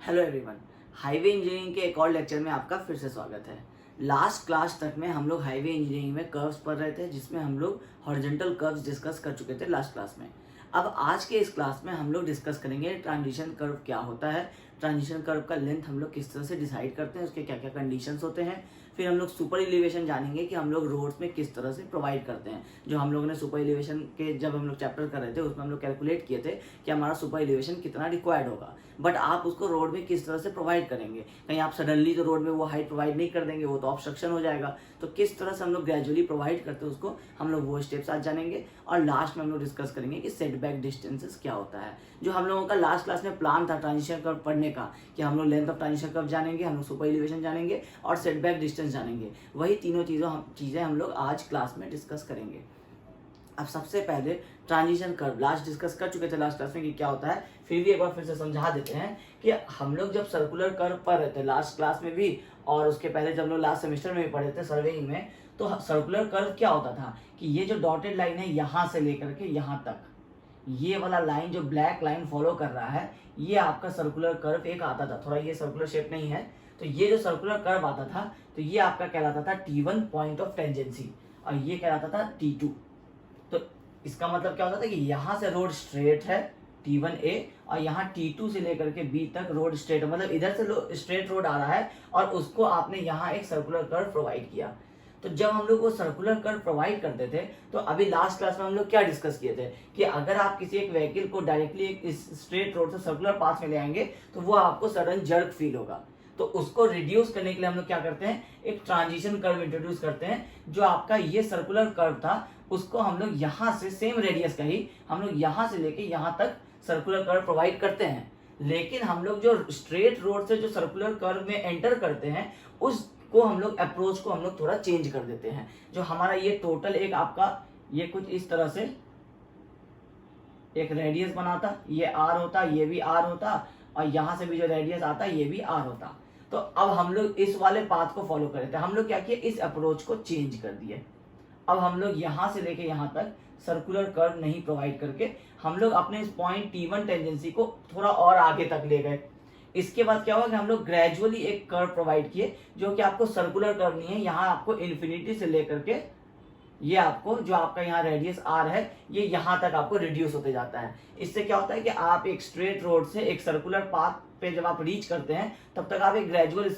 Hello everyone. Highway engineering के एक और लेक्चर में आपका फिर से स्वागत है। लास्ट क्लास तक में हम लोग हाईवे इंजीनियरिंग में कर्व्स पढ़ रहे थे, जिसमें हम लोग हॉरिजॉन्टल कर्व्स डिस्कस कर चुके थे लास्ट क्लास में। अब आज के इस क्लास में हम लोग डिस्कस करेंगे ट्रांजिशन कर्व क्या होता है, ट्रांजिशन कर्व का लेंथ हम लोग किस तरह से डिसाइड करते हैं, उसके क्या क्या कंडीशंस होते हैं। फिर हम लोग सुपर एलिवेशन जानेंगे कि हम लोग रोड्स में किस तरह से प्रोवाइड करते हैं। जो हम लोगों ने सुपर एलिवेशन के जब हम लोग चैप्टर कर रहे थे उसमें हम लोग कैलकुलेट किए थे कि हमारा सुपर एलिवेशन कितना रिक्वायर्ड होगा, बट आप उसको रोड में किस तरह से प्रोवाइड करेंगे। कहीं आप सडनली तो रोड में वो हाइट प्रोवाइड नहीं कर देंगे, वो तो ऑब्स्ट्रक्शन हो जाएगा। तो किस तरह से हम लोग ग्रेजुअली प्रोवाइड करते हैं उसको हम लोग वो स्टेप्स आज जानेंगे। और लास्ट में हम लोग डिस्कस करेंगे कि सेटबैक डिस्टेंसेस क्या होता है। जो हम लोगों का लास्ट क्लास में प्लान था ट्रांजिशन कर्व पढ़ने का कि हम लोग लेंथ ऑफ ट्रांजिशन कर्व जानेंगे, हम लोग सुपर एलिवेशन जानेंगे और सेटबैक डिस्टेंस जानेंगे, वही तीनों चीज़ें हम लोग आज क्लास में डिस्कस करेंगे। अब सबसे पहले ट्रांजिशन कर्व लास्ट डिस्कस कर चुके थे लास्ट क्लास में कि क्या होता है, फिर भी एक बार फिर से समझा देते हैं कि हम लोग जब सर्कुलर कर्व पढ़ रहे थे लास्ट क्लास में भी, और उसके पहले जब लोग लास्ट सेमेस्टर में भी पढ़े थे सर्वेइंग में, तो सर्कुलर कर्व क्या होता था कि ये जो डॉटेड लाइन है यहाँ से लेकर के यहाँ तक, ये वाला लाइन जो ब्लैक लाइन फॉलो कर रहा है, ये आपका सर्कुलर कर्व एक आता था। थोड़ा ये सर्कुलर शेप नहीं है, तो ये जो सर्कुलर कर्व आता था तो ये आपका कहलाता था T1 पॉइंट ऑफ टेंजेंसी, और ये कहलाता था T2। तो इसका मतलब क्या होता था कि यहाँ से रोड स्ट्रेट है T1A, और यहाँ T2 से लेकर के B तक रोड स्ट्रेट, मतलब इधर से स्ट्रेट रोड आ रहा है और उसको आपने यहाँ एक सर्कुलर कर्व प्रोवाइड किया। तो जब हम लोग वो सर्कुलर कर्व प्रोवाइड करते थे, तो अभी लास्ट क्लास में हम लोग क्या डिस्कस किए थे कि अगर आप किसी एक व्हीकल को डायरेक्टली एक इस स्ट्रेट रोड से सर्कुलर पाथ में ले आएंगे तो वो आपको सडन जर्क फील होगा। तो उसको रिड्यूस करने के लिए हम लोग क्या करते हैं, एक ट्रांजिशन कर्व इंट्रोड्यूस करते हैं। जो आपका ये सर्कुलर कर्व था उसको हम लोग यहाँ से सेम रेडियस का ही हम लोग यहाँ से लेके यहाँ तक सर्कुलर कर्व प्रोवाइड करते हैं, लेकिन हम लोग जो स्ट्रेट रोड से जो सर्कुलर कर्व में एंटर करते हैं उसको हम लोग अप्रोच को हम लोग थोड़ा चेंज कर देते हैं। जो हमारा ये टोटल एक आपका ये कुछ इस तरह से एक रेडियस बनाता, ये आर होता, ये भी आर होता, और यहाँ से भी जो रेडियस आता ये भी आर होता। तो अब हम लोग इस वाले पाथ को फॉलो कर रहे थे, हम लोग क्या किए, इस अप्रोच को चेंज कर दिए। अब हम लोग यहाँ से लेके यहाँ तक सर्कुलर कर्व नहीं प्रोवाइड करके हम लोग अपने इस पॉइंट T1 टेंजेंसी को थोड़ा और आगे तक ले गए। इसके बाद क्या हुआ कि हम लोग ग्रेजुअली एक कर्व प्रोवाइड किए जो कि आपको सर्कुलर कर्व नहीं है, यहाँ आपको इन्फिनिटी से लेकर के ये आपको जो आपका यहाँ रेडियस आर है ये यहाँ तक आपको रिड्यूस होते जाता है। इससे क्या होता है कि आप एक स्ट्रेट रोड से एक सर्कुलर पाथ पे जब आप रीच करते हैं तब तक आप एक ग्रेजुअल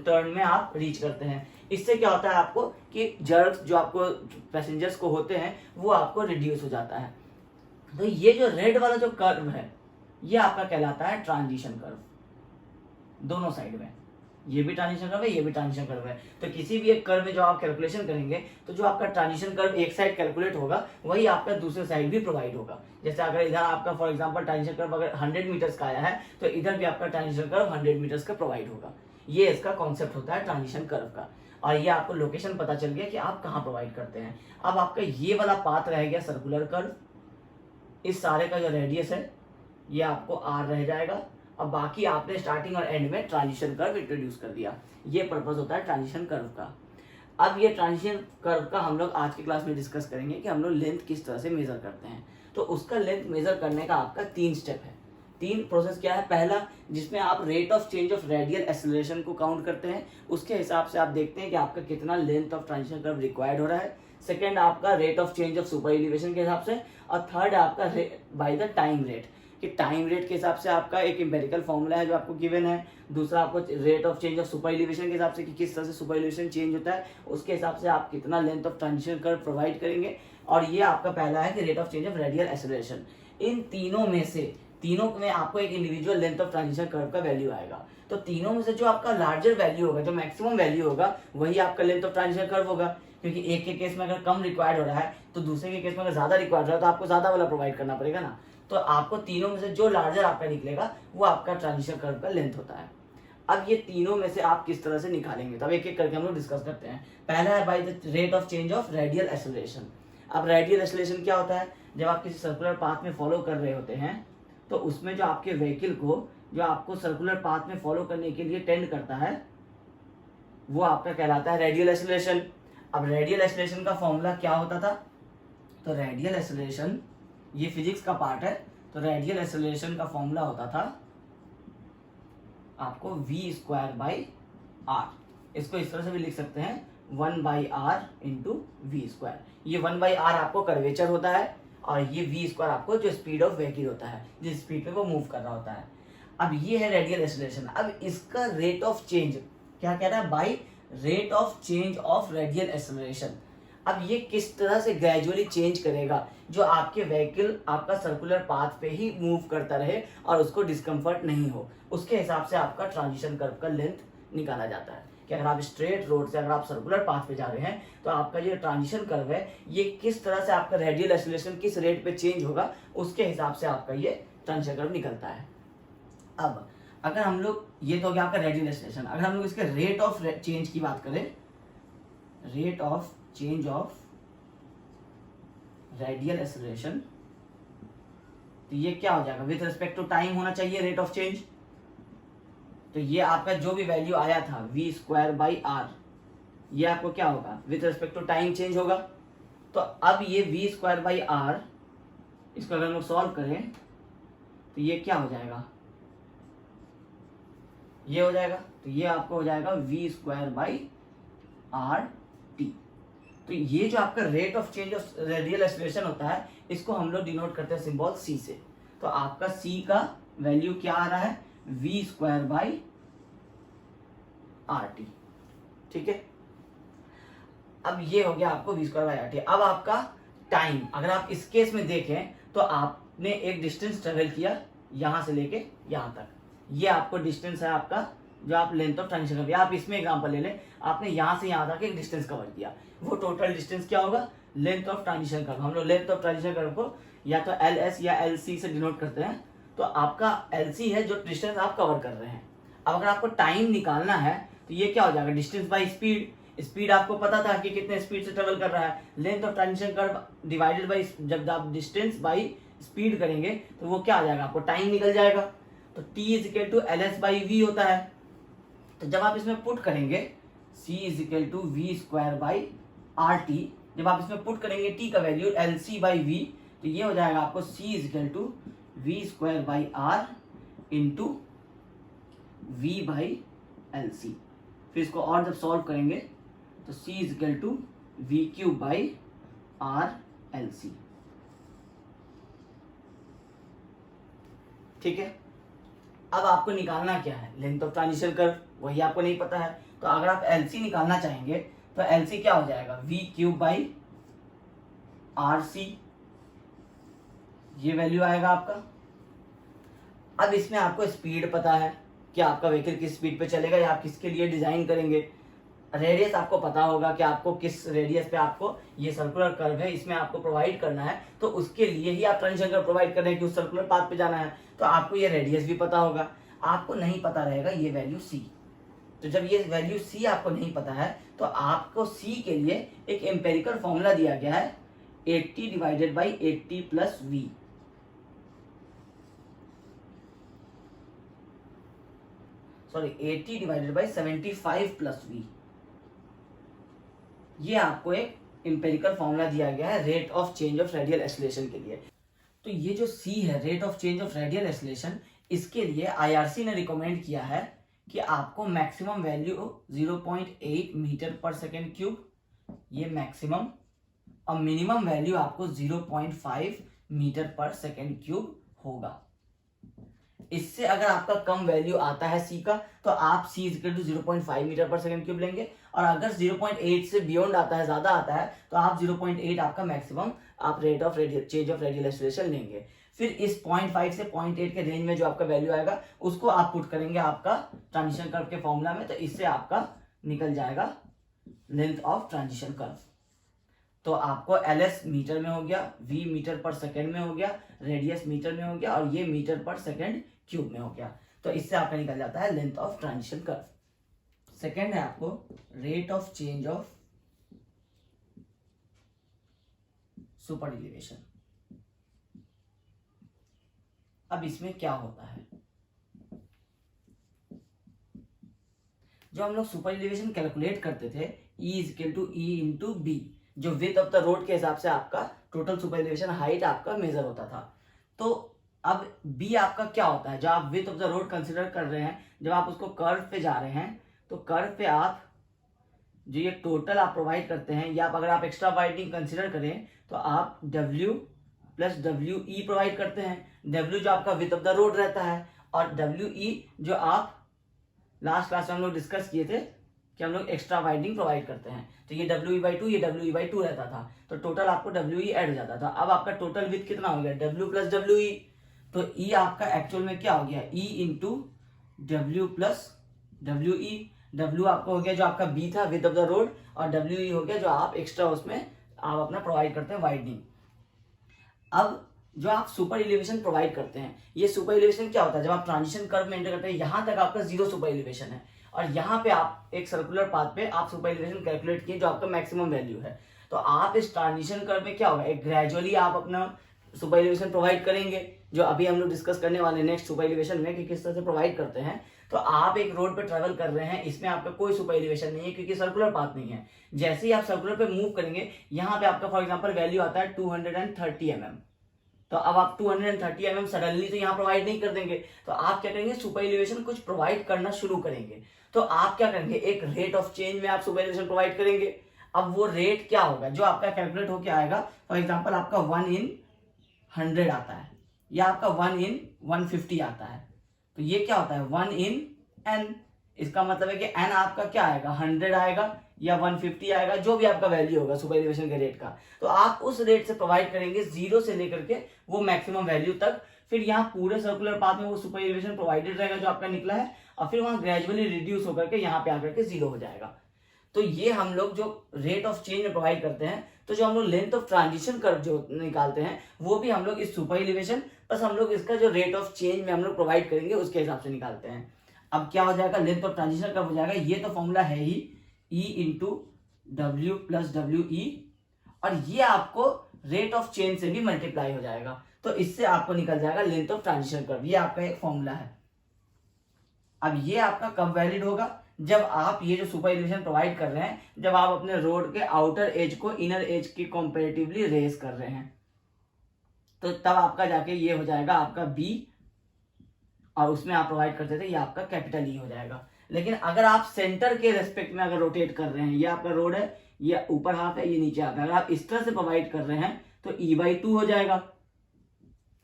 टर्न में आप रीच करते हैं। इससे क्या होता है आपको कि जर्क्स जो आपको पैसेंजर्स को होते हैं वो आपको रिड्यूस हो जाता है। तो ये जो रेड वाला जो कर्व है ये आपका कहलाता है ट्रांजिशन कर्व। दोनों साइड में ये भी ट्रांजिशन कर्व है, ये भी ट्रांजिशन कर्व है। तो किसी भी एक कर्व में जो आप कैलकुलेशन करेंगे तो जो आपका ट्रांजिशन कर्व एक साइड कैलकुलेट होगा वही आपका दूसरे साइड भी प्रोवाइड होगा। जैसे अगर इधर आपका फॉर एग्जांपल ट्रांजिशन कर्व अगर 100 मीटर्स का आया है तो इधर भी आपका ट्रांजिशन कर्व 100 मीटर्स का प्रोवाइड होगा। ये इसका कॉन्सेप्ट होता है ट्रांजिशन कर्व का, और ये आपको लोकेशन पता चल गया कि आप कहाँ प्रोवाइड करते हैं। अब आपका ये वाला पाथ रह गया सर्कुलर कर्व, इस सारे का जो रेडियस है ये आपको आर रह जाएगा। अब बाकी आपने स्टार्टिंग और एंड में ट्रांजिशन कर्व इंट्रोड्यूस कर दिया। ये पर्पस होता है ट्रांजिशन कर्व का। अब ये ट्रांजिशन कर्व का हम लोग आज की क्लास में डिस्कस करेंगे कि हम लोग लेंथ किस तरह से मेजर करते हैं। तो उसका लेंथ मेजर करने का आपका 3 स्टेप है। 3 प्रोसेस क्या है, पहला जिसमें आप rate of change of radial acceleration को काउंट करते हैं, उसके हिसाब से आप देखते हैं कि आपका कितना length of transition curve required हो रहा है। सेकेंड आपका rate of change of super elevation के हिसाब से, और थर्ड आपका बाय द टाइम रेट कि टाइम रेट के हिसाब से आपका एक एम्पेरिकल फॉर्मूला है जो आपको गिवन है। दूसरा आपको rate of change of super elevation के हिसाब से कि किस तरह से सुपर एलिवेशन चेंज होता है, उसके हिसाब से आप कितना length of transition curve provide करेंगे। और ये आपका पहला है कि rate of change of radial acceleration. इन तीनों में आपको एक individual length of transition curve का वैल्यू आएगा। तो तीनों में से जो आपका लार्जर वैल्यू होगा, जो मैक्सिमम वैल्यू होगा, वही आपका लेंथ ऑफ ट्रांजिशन कर्व होगा। क्योंकि एक के केस में अगर कम रिक्वायर्ड हो रहा है तो दूसरे के केस में अगर ज्यादा रिक्वायर्ड हो रहा है तो आपको ज्यादा वाला प्रोवाइड करना पड़ेगा ना। तो आपको तीनों में से जो लार्जर आपका निकलेगा वो आपका ट्रांजिशन कर्व का लेंथ होता है। अब ये तीनों में से आप किस तरह से निकालेंगे, तब एक एक करके हम लोग डिस्कस करते हैं। पहला है by the rate of change of radial acceleration. अब रेडियल एक्सेलरेशन क्या होता है, जब आप किसी सर्कुलर पाथ में फॉलो कर रहे होते हैं तो उसमें जो आपके व्हीकल को जो आपको सर्कुलर पाथ में फॉलो करने के लिए टेंड करता है वो आपका कहलाता है रेडियल एक्सेलरेशन। अब रेडियल एक्सेलरेशन का फॉर्मूला क्या होता था, तो रेडियल एक्सेलरेशन ये फिजिक्स का पार्ट है, तो रेडियल एक्सेलरेशन का फॉर्मूला होता था आपको वी स्क्वायर बाई आर। इसको इस तरह से भी लिख सकते हैं 1/r इंटू वी स्क्वायर। ये 1/r आपको कर्वेचर होता है और ये वी स्क्वायर आपको जो स्पीड ऑफ व्हीकल होता है, जिस स्पीड पे वो मूव कर रहा होता है। अब ये है रेडियल एक्सेलरेशन। अब इसका रेट ऑफ चेंज क्या कह रहा है, by rate of change of radial acceleration. अब ये किस तरह से ग्रेजुअली चेंज करेगा जो आपके व्हीकल आपका सर्कुलर पाथ पे ही मूव करता रहे और उसको डिस्कम्फर्ट नहीं हो, उसके हिसाब से आपका ट्रांजिशन कर्व का लेंथ निकाला जाता है। कि अगर आप स्ट्रेट रोड से अगर आप सर्कुलर पाथ पे जा रहे हैं तो आपका जो ट्रांजिशन कर्व है ये किस तरह से आपका रेडियल एक्सेलरेशन किस रेट पे चेंज होगा, उसके हिसाब से आपका ये ट्रांजिशन कर्व निकलता है। अब अगर हम लोग, ये तो हो गया आपका रेडियल एक्सेलरेशन, अगर हम लोग इसके रेट ऑफ चेंज की बात करें, rate of change of radial acceleration, तो ये क्या हो जाएगा, विथ रिस्पेक्ट टू टाइम होना चाहिए रेट ऑफ चेंज। तो ये आपका जो भी वैल्यू आया था वी स्क्वायर बाई आर, ये आपको क्या होगा, with respect to time change होगा। तो अब ये वी स्क्वायर बाई आर, इसको अगर हम लोग सॉल्व करें तो ये क्या हो जाएगा, ये हो जाएगा। तो ये आपको हो जाएगा V square by R T. तो ये जो आपका rate of change of radial acceleration होता है, इसको हम लोग डिनोट करते हैं सिंबल सी से। तो आपका सी का वैल्यू क्या आ रहा है, V square by R T. ठीक है, अब ये हो गया आपको V square by R T. अब आपका टाइम, अगर आप इस केस में देखें तो आपने एक डिस्टेंस ट्रेवल किया यहां से लेके यहां तक, ये आपको डिस्टेंस है आपका जो आप लेंथ ऑफ ट्रांजिशन कर, आप इसमें एग्जांपल ले लें, आपने यहां से यहां तक एक डिस्टेंस कवर किया, वो टोटल डिस्टेंस क्या होगा, लेंथ ऑफ ट्रांजिशन कर्व। हम लोग लेंथ ऑफ ट्रांजिशन कर्व को या तो एल एस या एल सी से डिनोट करते हैं। तो आपका एल सी है जो डिस्टेंस आप कवर कर रहे हैं। अब अगर आपको टाइम निकालना है तो ये क्या हो जाएगा, डिस्टेंस बाई स्पीड। स्पीड आपको पता था कि कितने स्पीड से ट्रेवल कर रहा है, length of transition curve divided by, जब आप डिस्टेंस बाई स्पीड करेंगे तो वो क्या आ जाएगा, आपको टाइम निकल जाएगा। तो T is equal to L S by V होता है। तो जब आप इसमें पुट करेंगे C is equal to V square by R T, जब आप इसमें पुट करेंगे T का value L C by V, तो ये हो जाएगा आपको C is equal to V square by R into V by L C. फिर इसको और जब सॉल्व करेंगे तो C is equal to V cube by R L C. ठीक है, अब आपको निकालना क्या है, लेंथ ऑफ ट्रांजिशन कर्व, वही आपको नहीं पता है। तो अगर आप एलसी निकालना चाहेंगे तो एलसी क्या हो जाएगा, V cube by R C, ये वैल्यू आएगा आपका। अब इसमें आपको स्पीड पता है कि आपका व्हीकल किस स्पीड पे चलेगा या आप किसके लिए डिजाइन करेंगे। रेडियस आपको पता होगा कि आपको किस रेडियस पे आपको ये सर्कुलर कर्व है इसमें आपको प्रोवाइड करना है, तो उसके लिए ही आप ट्रांजिशन कर्व प्रोवाइड कर रहे हैं कि उस सर्कुलर पाथ पे जाना है। तो आपको ये रेडियस भी पता होगा, आपको नहीं पता रहेगा ये वैल्यू सी। तो जब ये वैल्यू सी आपको नहीं पता है तो आपको सी के लिए एक एम्पेरिकल फॉर्मूला दिया गया है 80 divided by 80 plus V. Sorry 80 divided by 75 plus V. ये आपको एक एम्पेरिकल फॉर्मूला दिया गया है rate of change of radial acceleration के लिए। तो ये जो C है rate of change of radial acceleration, इसके लिए IRC ने रिकमेंड किया है कि आपको maximum value 0.8 metre per second cube, ये मैक्सिमम, और मिनिमम वैल्यू आपको 0.5 मीटर पर सेकेंड क्यूब होगा। इससे अगर आपका कम वैल्यू आता है सी का तो आप C equal to 0.5 metre per second cube लेंगे, और अगर 0.8 से बियॉन्ड आता है, ज्यादा आता है, तो आप 0.8 आपका मैक्सिमम आप rate of change of radial acceleration लेंगे। फिर इस 0.5 से 0.8 के रेंज में जो आपका वैल्यू आएगा उसको आप पुट करेंगे आपका ट्रांजिशन कर्व के फॉर्मूला में, तो इससे आपका निकल जाएगा लेंथ ऑफ ट्रांजिशन कर्व। तो आपको LS मीटर में हो गया, V मीटर पर सेकेंड में हो गया, रेडियस मीटर में हो गया, और ये मीटर पर सेकेंड क्यूब में हो गया। तो इससे आपका निकल जाता है length of transition curve. Second है आपको rate of change of super elevation. अब इसमें क्या होता है, जो हम लोग सुपर एलिवेशन कैलकुलेट करते थे E is equal to E into B, जो विड्थ ऑफ द रोड के हिसाब से आपका टोटल सुपर एलिवेशन हाइट आपका मेजर होता था। तो अब बी आपका क्या होता है, जब आप width of the road consider कर रहे हैं, जब आप उसको कर्व पे जा रहे हैं, तो कर्व पे आप जो ये टोटल आप प्रोवाइड करते हैं, या अगर आप एक्स्ट्रा वाइडनिंग कंसिडर करें तो आप W प्लस WE प्रोवाइड करते हैं। W जो आपका विड्थ ऑफ द रोड रहता है, और WE जो आप लास्ट क्लास में हम लोग डिस्कस किए थे कि हम लोग एक्स्ट्रा वाइडनिंग प्रोवाइड करते हैं, तो ये WE/2, ये WE/2 रहता था, तो टोटल आपको WE ऐड हो जाता था। अब आपका टोटल विड्थ कितना हो गया, W प्लस WE, तो E आपका एक्चुअल में क्या हो गया, E into W plus WE। W आपका हो गया जो आपका B था विड्थ ऑफ द रोड, और WE हो गया जो आप एक्स्ट्रा उसमें आप अपना प्रोवाइड करते हैं वाइडनिंग। अब जो आप सुपर एलिवेशन प्रोवाइड करते हैं, ये सुपर एलिवेशन क्या होता है, जब आप ट्रांजिशन कर्व में एंटर करते हैं, यहाँ तक आपका 0 सुपर एलिवेशन है, और यहाँ पे आप एक सर्कुलर पाथ पे आप सुपर एलिवेशन कैलकुलेट किए जो आपका मैक्सिमम वैल्यू है। तो आप इस ट्रांजिशन कर्व में क्या होगा, एक ग्रेजुअली आप अपना सुपर एलिवेशन प्रोवाइड करेंगे, जो अभी हम लोग डिस्कस करने वाले नेक्स्ट सुपर एलिवेशन में कि किस तरह से प्रोवाइड करते हैं। तो आप एक रोड पे ट्रेवल कर रहे हैं, इसमें आपका कोई सुपर एलिवेशन नहीं है क्योंकि सर्कुलर पाथ नहीं है। जैसे ही आप सर्कुलर पे मूव करेंगे, यहाँ पे आपका फॉर एग्जांपल वैल्यू आता है 230 mm, तो अब आप 230 mm सडनली तो यहाँ प्रोवाइड नहीं कर देंगे, तो आप क्या करेंगे, सुपर एलिवेशन कुछ प्रोवाइड करना शुरू करेंगे। तो आप क्या करेंगे, एक रेट ऑफ चेंज में आप सुपर एलिवेशन प्रोवाइड करेंगे। अब वो रेट क्या होगा जो आपका कैलकुलेट होके आएगा, फॉर एग्जांपल आपका 1/100 आता है, या आपका 1/150 आता है, तो ये क्या होता है 1/n। इसका मतलब है कि n आपका क्या आएगा, 100 आएगा या 150 आएगा, जो भी आपका वैल्यू होगा सुपर एलिवेशन के रेट का, तो आप उस रेट से प्रोवाइड करेंगे 0 से लेकर के वो मैक्सिमम वैल्यू तक। फिर यहाँ पूरे सर्कुलर पाथ में वो सुपर एलिवेशन प्रोवाइडेड रहेगा जो आपका निकला है, और फिर वहां ग्रेजुअली रिड्यूस होकर के यहाँ पे आकर के 0 हो जाएगा। तो ये हम लोग जो रेट ऑफ चेंज में प्रोवाइड करते हैं, तो जो हम लोग लेंथ ऑफ ट्रांजिशन कर्व जो निकालते हैं, वो भी हम लोग इस सुपर एलिवेशन बस हम लोग इसका जो रेट ऑफ चेंज में हम लोग प्रोवाइड करेंगे उसके हिसाब से निकालते हैं। अब क्या हो जाएगा, लेंथ ऑफ ट्रांजिशन कर्व हो जाएगा, ये तो फॉर्मूला है ही, E into W plus WE, और ये आपको रेट ऑफ चेंज से भी मल्टीप्लाई हो जाएगा, तो इससे आपको निकल जाएगा लेंथ ऑफ ट्रांजिशन कर्व। ये आपका एक फॉर्मूला है। अब ये आपका कब वैलिड होगा, जब आप ये जो सुपर एलिवेशन प्रोवाइड कर रहे हैं, जब आप अपने रोड के आउटर एज को इनर एज के कंपैरेटिवली रेज कर रहे हैं, तो तब आपका जाके ये हो जाएगा आपका B, और उसमें आप प्रोवाइड करते थे ये आपका कैपिटल E हो जाएगा। लेकिन अगर आप सेंटर के रेस्पेक्ट में अगर रोटेट कर रहे हैं, ये आपका रोड है, ये ऊपर हाफ है, ये नीचे हाफ है, अगर आप इस तरह से प्रोवाइड कर रहे हैं तो E/2 हो जाएगा।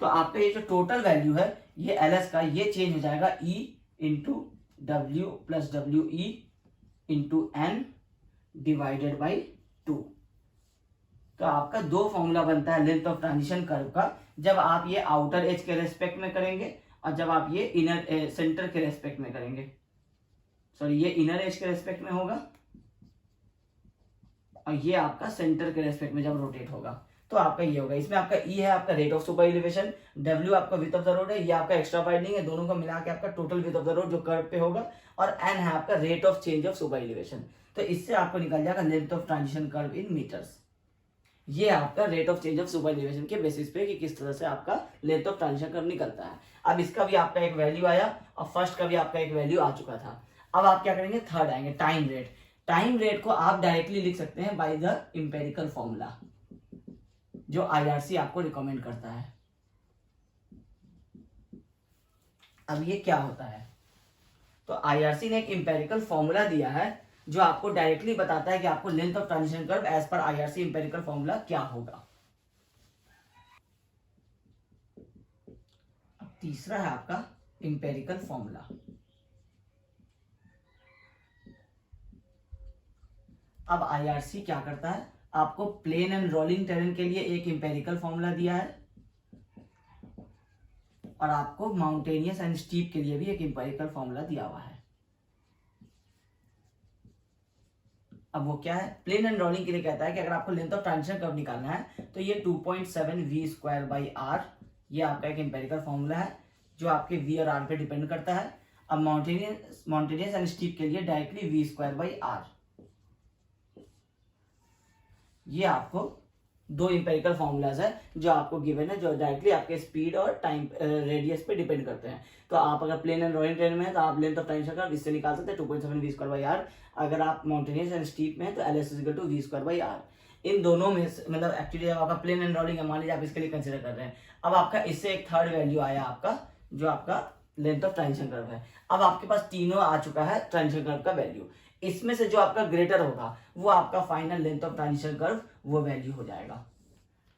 तो आपका ये जो टोटल वैल्यू है ये LS का, ये चेंज हो जाएगा E into W plus WE into N divided by 2। तो आपका दो फॉर्मूला बनता है लेंथ ऑफ ट्रांजिशन कर्व का, जब आप ये आउटर एज के रेस्पेक्ट में करेंगे और जब आप ये इनर सेंटर के रेस्पेक्ट में करेंगे। सॉरी, ये इनर एज के रेस्पेक्ट में होगा और ये आपका सेंटर के रेस्पेक्ट में जब रोटेट होगा, तो आपका ये होगा। इसमें आपका E है आपका rate of super elevation, W आपका विड्थ ऑफ द रोड है, ये आपका एक्स्ट्रा वाइडनिंग है, दोनों को मिला के आपका total width of the road जो कर्व पे होगा, और N है आपका rate of change of super elevation. तो इससे आपको निकल जाएगा length of transition curve in metres. ये आपका rate of change of super elevation के बेसिस पे कि किस तरह से आपका लेंथ ऑफ ट्रांजिशन कर्व निकलता है। अब इसका भी आपका एक वैल्यू आया और फर्स्ट का भी आपका एक वैल्यू आ चुका था। अब आप क्या करेंगे, थर्ड आएंगे टाइम रेट। टाइम रेट को आप डायरेक्टली लिख सकते हैं बाय द इंपेरिकल फॉर्मूला जो IRC आपको रिकमेंड करता है। अब ये क्या होता है, तो IRC ने एक इंपेरिकल फॉर्मूला दिया है जो आपको डायरेक्टली बताता है कि आपको length of transition curve as per IRC empirical formula क्या होगा। अब तीसरा है आपका इंपेरिकल फॉर्मूला। अब IRC क्या करता है, आपको प्लेन एंड रोलिंग टेरेन के लिए एक इंपेरिकल फॉर्मूला दिया है और आपको माउंटेनियस एंड स्टीप के लिए भी एक इंपेरिकल फॉर्मूला दिया हुआ है। अब वो क्या है, प्लेन एंड रोलिंग के लिए कहता है कि अगर आपको लेंथ ऑफ ट्रांजिशन कर्व निकालना है तो ये 2.7 V²/R, ये आपका एक इंपेरिकल फॉर्मूला है जो आपके V और R पे डिपेंड करता है। अब माउंटेनियस एंड स्टीप के लिए डायरेक्टली V²/R। ये आपको दो इंपेरिकल फॉर्मूलाज है जो आपको गिवन है, जो डायरेक्टली आपके स्पीड और टाइम रेडियस पे डिपेंड करते हैं। तो आप अगर प्लेन एंड रोलिंग टेरेन में है तो आप लेंथ ऑफ ट्रांजिशन कर्व इससे निकाल सकते हैं 2.7 V²/R। अगर आप माउंटेनियस एंड स्टीप में है तो LS = V²/R। इन दोनों में मतलब एक्चुअली जब आपका प्लेन एंड रोलिंग है, मान लीजिए आप इसके लिए कंसिडर कर रहे हैं, अब आपका इससे एक थर्ड वैल्यू आया आपका जो आपका लेंथ ऑफ ट्रांजिशन कर्व है। अब आपके पास तीनों आ चुका है ट्रांजिशन कर्व का वैल्यू, इसमें से जो आपका ग्रेटर होगा वो आपका final length of transition curve वो वैल्यू हो जाएगा।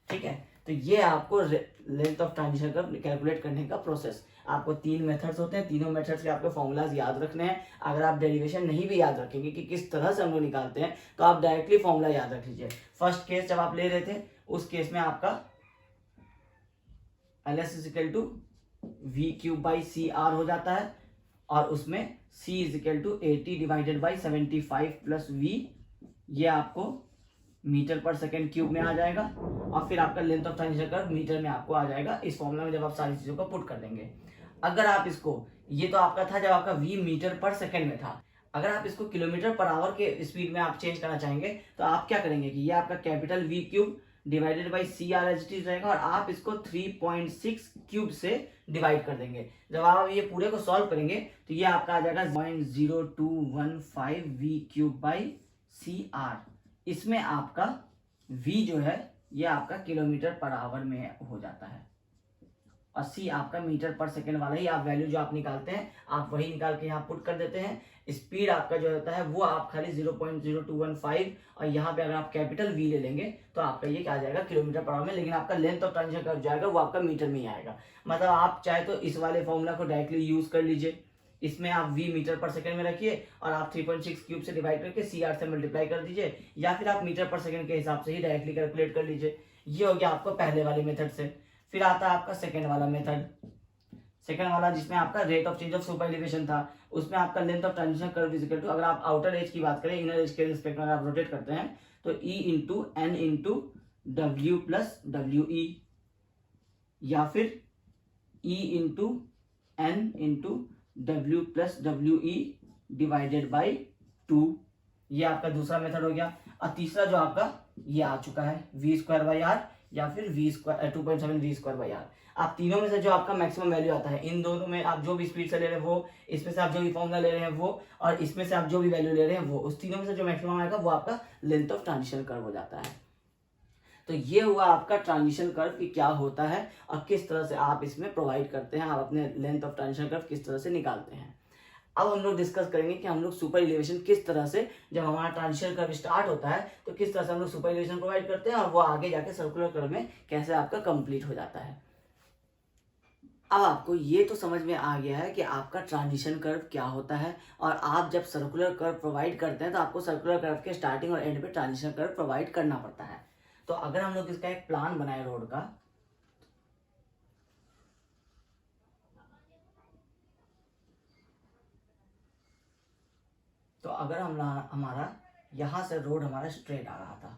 ठीक है, तो ये आपको length of transition curve calculate करने का प्रोसेस। आपको 3 मेथड्स होते हैं, तीनों मेथड्स के आपको फॉर्मूलाज याद रखने हैं। अगर आप डेरिवेशन नहीं भी याद रखेंगे कि किस तरह से हम लोग निकालते हैं, तो आप डायरेक्टली फॉर्मूला याद रख लीजिए। फर्स्ट केस जब आप ले रहे थे, उस केस में आपका LS is equal to V cube by C R हो जाता है, और उसमें C is equal to 80 divided by 75 plus V, ये आपको मीटर पर सेकेंड क्यूब में आ जाएगा, और फिर आपका length of transition curve metre में आपको आ जाएगा इस फॉर्मूला में जब आप सारी चीजों को पुट कर देंगे। अगर आप इसको, ये तो आपका था जब आपका V मीटर पर सेकेंड में था, अगर आप इसको किलोमीटर पर आवर के स्पीड में आप चेंज करना चाहेंगे तो आप क्या करेंगे कि ये आपका capital V cube divided by C R H T रहेगा, और आप इसको 3.6 क्यूब से डिवाइड कर देंगे। जब आप ये पूरे को सॉल्व करेंगे तो ये आपका आ जाएगा 0.0215 V cube by C R. इसमें आपका v जो है ये आपका किलोमीटर पर आवर में हो जाता है, और c आपका मीटर पर सेकेंड वाला ही आप वैल्यू जो आप निकालते हैं आप वही निकाल के यहाँ पुट कर देते हैं। स्पीड आपका जो होता है वो आप खाली 0.0215, और यहाँ पे अगर आप कैपिटल V ले लेंगे तो आपका ये क्या आ जाएगा किलोमीटर पर आवर में, लेकिन आपका लेंथ ऑफ ट्रांजिशन कर्व जाएगा वो आपका मीटर में ही आएगा। मतलब आप चाहे तो इस वाले फॉर्मूला को डायरेक्टली यूज कर लीजिए, इसमें आप v मीटर पर सेकंड में रखिए और आप 3.6 क्यूब से डिवाइड करके CR से मल्टीप्लाई कर दीजिए, या फिर आप मीटर पर सेकंड के हिसाब से ही डायरेक्टली कैलकुलेट कर लीजिए। ये हो गया आपको पहले वाले मेथड से। फिर आता है आपका सेकंड वाला मेथड, सेकंड वाला जिसमें आपका rate of change of super elevation था, उसमें आपका length of transition curve is equal to, अगर आप आउटर एज की बात करें, इनर एज के रिस्पेक्ट में आप रोटेट करते हैं तो E into N into W plus W E, या फिर E into N into W plus W E divided by 2, ये आपका दूसरा मेथड हो गया। और तीसरा जो आपका ये आ चुका है वी स्क्वायर बाई आर, या फिर V square 2.7 V square by R. आप तीनों में से जो आपका मैक्सिमम वैल्यू आता है, इन दोनों में आप जो भी स्पीड से ले रहे हैं वो, इसमें से आप जो भी फॉर्मूला ले रहे हैं वो, और इसमें से आप जो भी वैल्यू ले रहे हैं वो, उस तीनों में से जो मैक्सिमम आएगा वो आपका लेंथ ऑफ ट्रांजिशन कर्व हो जाता है। तो ये हुआ आपका ट्रांजिशन कर्व कि क्या होता है और किस तरह से आप इसमें प्रोवाइड करते हैं, आप अपने लेंथ ऑफ ट्रांजिशन कर्व किस तरह से निकालते हैं। अब हम लोग डिस्कस करेंगे कि हम लोग सुपर इलिवेशन किस तरह से, जब हमारा ट्रांजिशन कर्व स्टार्ट होता है तो किस तरह से हम लोग सुपर इलिवेशन प्रोवाइड करते हैं, और वो आगे जाके सर्कुलर कर्व में कैसे आपका कंप्लीट हो जाता है। अब आपको ये तो समझ में आ गया है कि आपका ट्रांजिशन कर्व क्या होता है, और आप जब सर्कुलर कर्व प्रोवाइड करते हैं तो आपको सर्कुलर कर्व के स्टार्टिंग और एंड पे ट्रांजिशन कर्व प्रोवाइड करना पड़ता है। तो अगर हम लोग इसका एक प्लान बनाए रोड का, तो अगर हमारा यहां से रोड हमारा स्ट्रेट आ रहा था,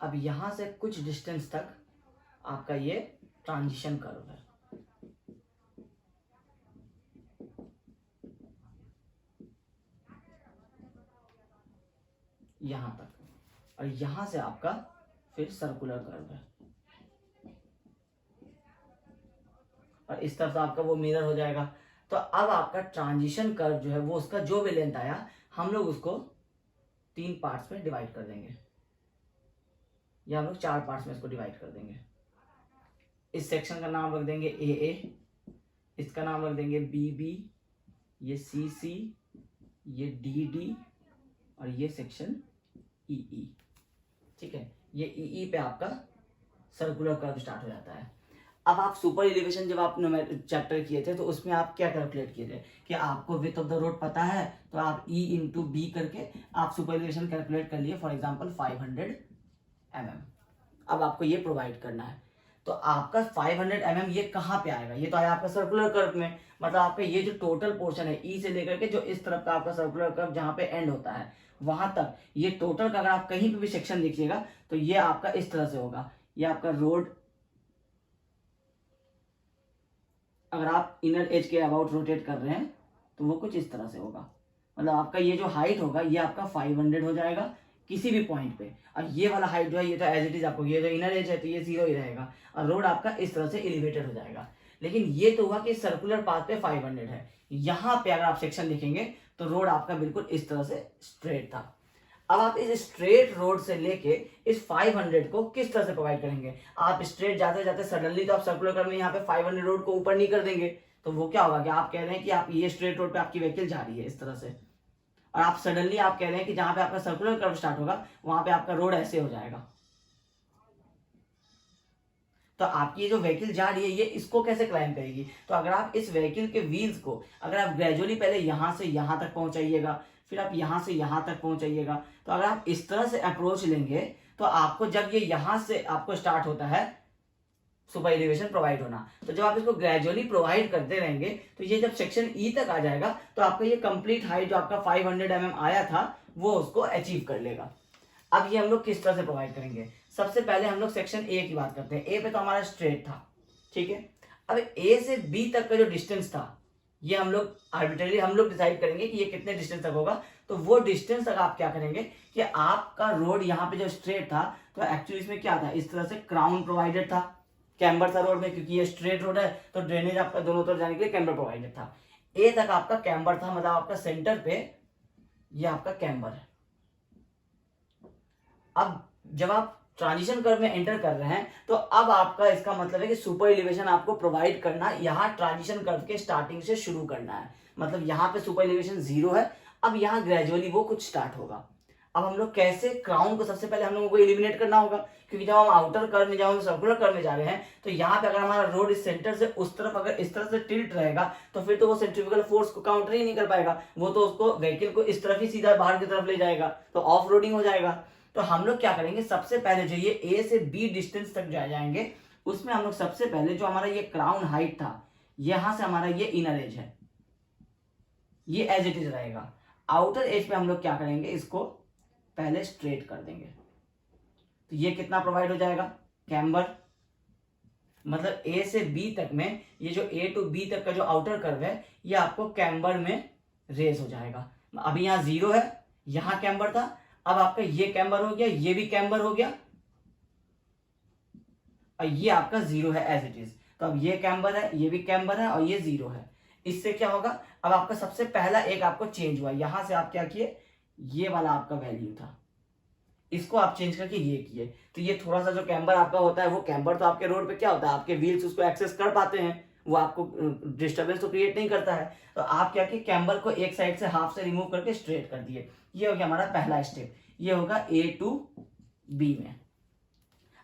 अब यहां से कुछ डिस्टेंस तक आपका ये ट्रांजिशन कर्व है, यहां तक, और यहां से आपका फिर सर्कुलर कर्व है, और इस तरफ से आपका वो मिरर हो जाएगा। तो अब आपका ट्रांजिशन कर्व जो है वो उसका जो भी लेंथ आया हम लोग उसको 3 पार्ट्स में डिवाइड कर देंगे, या हम लोग 4 पार्ट्स में इसको डिवाइड कर देंगे। इस सेक्शन का नाम रख देंगे AA, इसका नाम रख देंगे BB, ये CC, ये DD, और ये सेक्शन EE। ठीक है, ये EE पे आपका सर्कुलर कर्व स्टार्ट हो जाता है। अब आप सुपर एलिवेशन जब आप चैप्टर किए थे तो उसमें आप क्या कैलकुलेट किए थे कि आपको विड्थ ऑफ द रोड पता है तो आप E इंटू बी करके आप सुपर एलिवेशन कैलकुलेट कर लिए, फॉर एग्जांपल 500 mm। अब आपको ये प्रोवाइड करना है, तो आपका 500 mm ये कहाँ पे आएगा, ये तो आया आपका सर्कुलर कर्व में। मतलब आपका ये जो टोटल पोर्शन है E से लेकर के जो इस तरफ का आपका सर्कुलर कर्व जहाँ पे एंड होता है वहां तक, ये टोटल का अगर आप कहीं पे भी सेक्शन देखिएगा तो ये आपका इस तरह से होगा। ये आपका रोड, अगर आप इनर एज के अबाउट रोटेट कर रहे हैं तो वो कुछ इस तरह से होगा। मतलब आपका ये जो हाइट होगा ये आपका 500 हो जाएगा किसी भी पॉइंट पे, और ये वाला हाइट जो है ये तो एज इट इज आपको, ये जो इनर एज है तो ये 0 ही रहेगा, और रोड आपका इस तरह से एलिवेटेड हो जाएगा। लेकिन ये तो हुआ कि सर्कुलर पाथ पे 500 है, यहाँ पे अगर आप सेक्शन देखेंगे तो रोड आपका बिल्कुल इस तरह से स्ट्रेट था। अब आप इस स्ट्रेट रोड से लेके इस 500 को किस तरह से प्रोवाइड करेंगे? आप स्ट्रेट जाते जाते सडनली तो आप सर्कुलर कर्व में यहाँ पे 500 रोड को ऊपर नहीं कर देंगे, तो वो क्या होगा कि आप कह रहे हैं कि आप ये स्ट्रेट रोड पे आपकी व्हीकल जा रही है इस तरह से, और आप सडनली आप कह रहे हैं कि जहां पे आपका सर्कुलर कर्व स्टार्ट होगा वहां पे आपका रोड ऐसे हो जाएगा, तो आपकी ये जो व्हीकल जा रही है ये इसको कैसे क्लाइम करेगी? तो अगर आप इस व्हीकल के व्हील्स को अगर आप ग्रेजुअली पहले यहां से यहां तक पहुंचाइएगा, फिर आप यहां से यहां तक पहुंचाइएगा, तो अगर आप इस तरह से अप्रोच लेंगे तो आपको जब ये यहां से आपको स्टार्ट होता है सुपर एलिवेशन प्रोवाइड होना, तो जब आप इसको ग्रेजुअली प्रोवाइड करते रहेंगे तो ये जब सेक्शन ई तक आ जाएगा तो आपका ये कंप्लीट हाइट जो आपका 500 mm आया था वो उसको अचीव कर लेगा। अब ये हम लोग किस तरह से प्रोवाइड करेंगे? सबसे पहले हम लोग सेक्शन ए की बात करते हैं। ए पे तो हमारा स्ट्रेट था, ठीक है। अब ए से बी तक का जो डिस्टेंस था ये हम लोग आर्बिट्रेरी हम लोग डिसाइड करेंगे कि ये कितने डिस्टेंस तक होगा। तो वो डिस्टेंस तक आप क्या करेंगे कि आपका रोड यहाँ पे जो स्ट्रेट था तो एक्चुअली इसमें क्या था, इस तरह से क्राउन प्रोवाइडेड था, कैम्बर था रोड में, क्योंकि ये स्ट्रेट रोड है तो ड्रेनेज आपका दोनों तरफ जाने के लिए कैम्बर प्रोवाइडेड था। ए तक आपका कैम्बर था, मतलब आपका सेंटर पे ये आपका कैम्बर है। अब जब आप ट्रांजिशन कर्व में एंटर कर रहे हैं तो अब आपका इसका मतलब है कि सुपर एलिवेशन आपको प्रोवाइड करना यहाँ ट्रांजिशन कर्व के स्टार्टिंग से शुरू करना है। मतलब यहाँ पे सुपर एलिवेशन 0 है, अब यहाँ ग्रेजुअली वो कुछ स्टार्ट होगा। अब हम लोग कैसे क्राउन को सबसे पहले हम लोगों को एलिमिनेट करना होगा, क्योंकि जब हम आउटर कर्व में जब हम सर्कुलर कर्व में जा रहे हैं तो यहाँ पे अगर हमारा रोड इस सेंटर से उस तरफ अगर इस तरह से टिल्ट रहेगा तो फिर तो वो सेंट्रीफ्यूगल फोर्स को काउंटर ही नहीं कर पाएगा, वो तो उसको व्हीकल को इस तरफ ही सीधा बाहर की तरफ ले जाएगा, तो ऑफ रोडिंग हो जाएगा। तो हम लोग क्या करेंगे, सबसे पहले जो ये ए से बी डिस्टेंस तक जाएंगे उसमें हम लोग सबसे पहले जो हमारा ये क्राउन हाइट था यहां से हमारा ये इनर एज है, ये एज इट इज रहेगा। आउटर एज पे हम लोग क्या करेंगे, इसको पहले स्ट्रेट कर देंगे, तो ये कितना प्रोवाइड हो जाएगा, कैम्बर। मतलब ए से बी तक में ये जो ए टू बी तक का जो आउटर कर्व है ये आपको कैम्बर में रेस हो जाएगा। अभी यहाँ 0 है, यहां कैम्बर था, अब आपका ये कैम्बर हो गया, ये भी कैम्बर हो गया, और ये आपका 0 है एज इट इज। तो अब ये कैम्बर है, ये भी कैम्बर है, और ये 0 है। इससे क्या होगा, अब आपका सबसे पहला एक आपको चेंज हुआ, यहां से आप क्या किए, ये वाला आपका वैल्यू था, इसको आप चेंज करके ये किए, तो ये थोड़ा सा जो कैम्बर आपका होता है वो कैम्बर तो आपके रोड पे क्या होता है, आपके व्हील्स उसको एक्सेस कर पाते हैं, वो आपको डिस्टर्बेंस तो क्रिएट नहीं करता है। तो आप क्या किए, कैम्बर को एक साइड से हाफ से रिमूव करके स्ट्रेट कर दिए। ये हो गया हमारा पहला स्टेप, ये होगा ए टू बी में।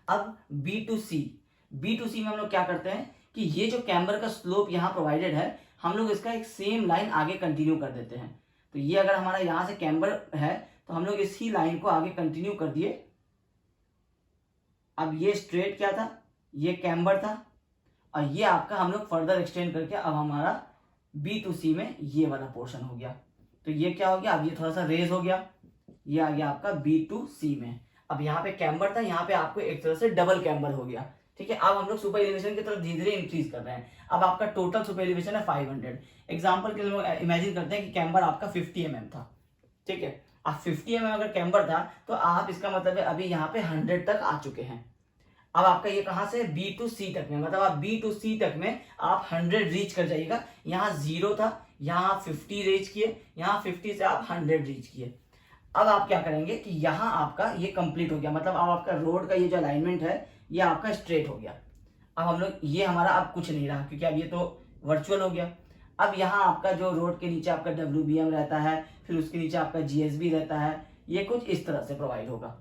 अब बी टू सी में हम लोग क्या करते हैं कि ये जो कैम्बर का स्लोप यहाँ प्रोवाइडेड है हम लोग इसका एक सेम लाइन आगे कंटिन्यू कर देते हैं। तो ये अगर हमारा यहाँ से कैम्बर है तो हम लोग इसी लाइन को आगे कंटिन्यू कर दिए। अब ये स्ट्रेट क्या था, ये कैम्बर था, और ये आपका हम लोग फर्दर एक्सटेंड करके अब हमारा बी टू सी में ये वाला पोर्शन हो गया। तो ये क्या हो गया, अब ये थोड़ा सा रेज हो गया, ये आ गया आपका बी टू सी में। अब यहाँ पे कैम्बर था, यहाँ पे आपको एक तरह से डबल कैम्बर हो गया, ठीक है। अब हम लोग सुपर एलिवेशन की तरफ धीरे धीरे इंक्रीज कर रहे हैं। अब आपका टोटल सुपर एलिवेशन है 500। एग्जांपल के लिए इमेजिन करते हैं कि कैम्बर आपका 50 mm था, ठीक है। अब 50 mm अगर कैम्बर था तो आप इसका मतलब है अभी यहाँ पे 100 तक आ चुके हैं। अब आपका ये कहां से, बी टू सी तक में, मतलब आप बी टू सी तक में आप 100 रीच कर जाइएगा। यहाँ 0 था, यहाँ 50 रीच किए, यहाँ 50 से आप 100 रीच किए। अब आप क्या करेंगे कि यहाँ आपका ये कंप्लीट हो गया, मतलब अब आपका रोड का ये जो अलाइनमेंट है ये आपका स्ट्रेट हो गया। अब हम लोग ये हमारा अब कुछ नहीं रहा, क्योंकि अब ये तो वर्चुअल हो गया। अब यहाँ आपका जो रोड के नीचे आपका WBM रहता है, फिर उसके नीचे आपका GSB रहता है, ये कुछ इस तरह से प्रोवाइड होगा,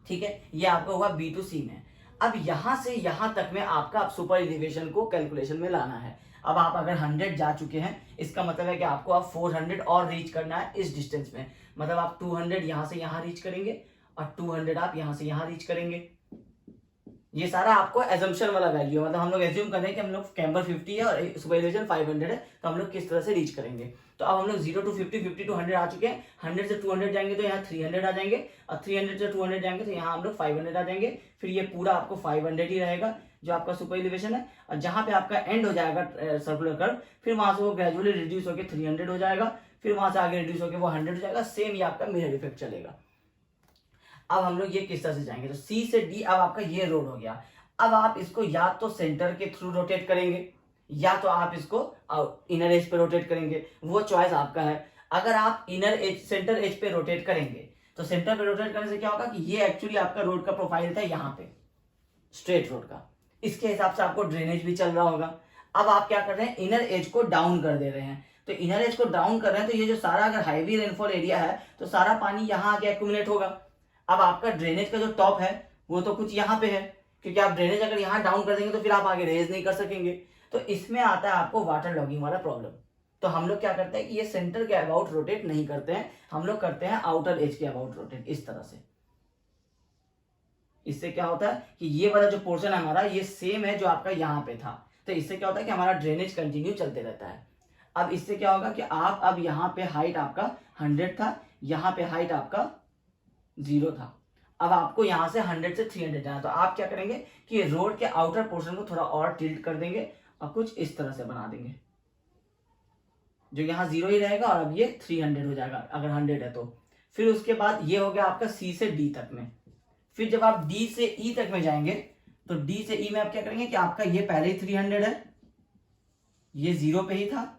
ठीक है। ये आपका हुआ बी टू सी में। अब यहां से यहां तक में आपका आप सुपर एलिवेशन को कैलकुलेशन में लाना है। अब आप अगर 100 जा चुके हैं इसका मतलब है कि आपको अब 400 और रीच करना है इस डिस्टेंस में। मतलब आप 200 यहां से यहां रीच करेंगे और 200 आप यहां से यहां रीच करेंगे। ये सारा आपको एजम्पशन वाला वैल्यू है, मतलब हम लोग एज्यूम कर रहे हैं कि हम लोग कैम्बर 50 है और सुपर एलिवेशन 500 है, तो हम लोग किस तरह से रीच करेंगे। तो अब हम लोग 0 to 50, 50 to 100 आ चुके हैं। 100 से 200 जाएंगे तो यहाँ 300 आ जाएंगे, और 300 से 200 जाएंगे तो यहाँ हम लोग 500 आ जाएंगे। फिर ये पूरा आपको 500 ही रहेगा जो आपका सुपर एलिवेशन है, और जहां पे आपका एंड हो जाएगा सर्कुलर कर्व, फिर वहां से वो ग्रेजुअली रिड्यूस होकर 300 हो जाएगा, फिर वहां से आगे रिड्यूस होकर वो 100 हो जाएगा। सेम ये आपका मिरर इफेक्ट चलेगा। अब हम लोग ये किस तरह से जाएंगे, तो सी से डी अब आपका ये रोड हो गया। अब आप इसको या तो सेंटर के थ्रू रोटेट करेंगे या तो आप इसको इनर एज पे रोटेट करेंगे, वो चॉइस आपका है। अगर आप इनर एज सेंटर एज पे रोटेट करेंगे तो सेंटर पे रोटेट करने से क्या होगा कि ये एक्चुअली आपका रोड का प्रोफाइल था यहाँ पे स्ट्रेट रोड का, इसके हिसाब से आपको ड्रेनेज भी चल रहा होगा। अब आप क्या कर रहे हैं, इनर एज को डाउन कर दे रहे हैं। तो इनर एज को डाउन कर रहे हैं तो ये जो सारा अगर हैवी रेनफॉल एरिया है तो सारा पानी यहाँ आके एक्यूमुलेट होगा। अब आपका ड्रेनेज का जो टॉप है वो तो कुछ यहाँ पे है, क्योंकि आप ड्रेनेज अगर यहाँ डाउन कर देंगे तो फिर आप आगे रेज नहीं कर सकेंगे। तो इसमें आता है आपको वाटर लॉगिंग वाला प्रॉब्लम। तो हम लोग क्या करते हैं कि ये सेंटर के अबाउट रोटेट नहीं करते हैं, हम लोग करते हैं आउटर एज के अबाउट रोटेट इस तरह से। इससे क्या होता है कि ये वाला जो पोर्शन है हमारा ये सेम है जो आपका यहाँ पे था। तो इससे क्या होता है कि हमारा ड्रेनेज कंटिन्यू चलते रहता है। अब इससे क्या होगा कि आप अब यहाँ पे हाइट आपका 100 था, यहाँ पे हाइट आपका 0 था। अब आपको यहाँ से 100 से 300 जाना, तो आप क्या करेंगे कि रोड के आउटर पोर्शन को थोड़ा और टिल्ट कर देंगे और कुछ इस तरह से बना देंगे, जो यहाँ 0 ही रहेगा और अब ये 300 हो जाएगा अगर 100 है तो। फिर उसके बाद ये हो गया आपका C से D तक में। फिर जब आप D से E तक में जाएंगे तो D से E में आप क्या करेंगे कि आपका ये पहले ही 300 है, ये 0 पे ही था।